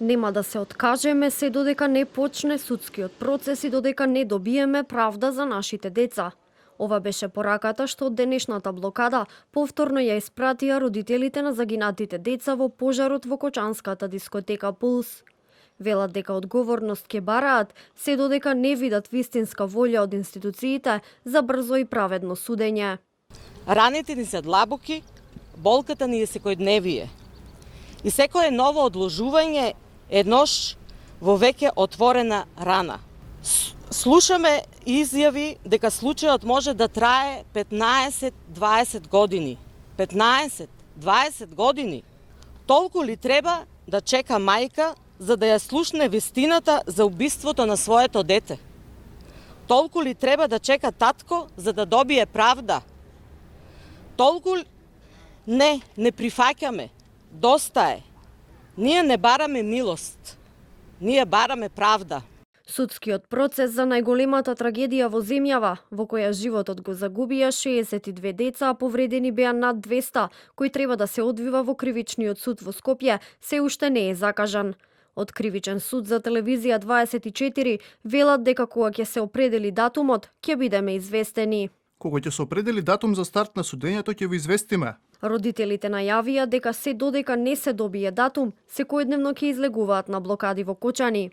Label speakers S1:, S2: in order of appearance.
S1: Нема да се откажеме се додека не почне судскиот процес и додека не добиеме правда за нашите деца. Ова беше пораката што од денешната блокада повторно ја испратија родителите на загинатите деца во пожарот во кочанската дискотека Пулс. Велат дека одговорност ќе бараат се додека не видат вистинска волја од институциите за брзо и праведно судење.
S2: Раните ни се длабоки, болката ни е секојдневие. И секое ново одложување еднош во веќе отворена рана. Слушаме изјави дека случајот може да трае 15-20 години. 15-20 години. Толку ли треба да чека мајка за да ја слушне вистината за убиството на своето дете? Толку ли треба да чека татко за да добие правда? Толку не прифаќаме. Доста е. Ние не бараме милост. Ние бараме правда.
S1: Судскиот процес за најголемата трагедија во земјава, во која животот го загубија 62 деца, а повредени беа над 200, кој треба да се одвива во Кривичниот суд во Скопје, се уште не е закажан. Од Кривичен суд за телевизија 24 велат дека кога ќе се определи датумот, ќе бидеме известени.
S3: Кога ќе се определи датум за старт на судењето, ќе ви известиме.
S1: Родителите најавија дека се додека не се добие датум, секојдневно ќе излегуваат на блокади во Кочани.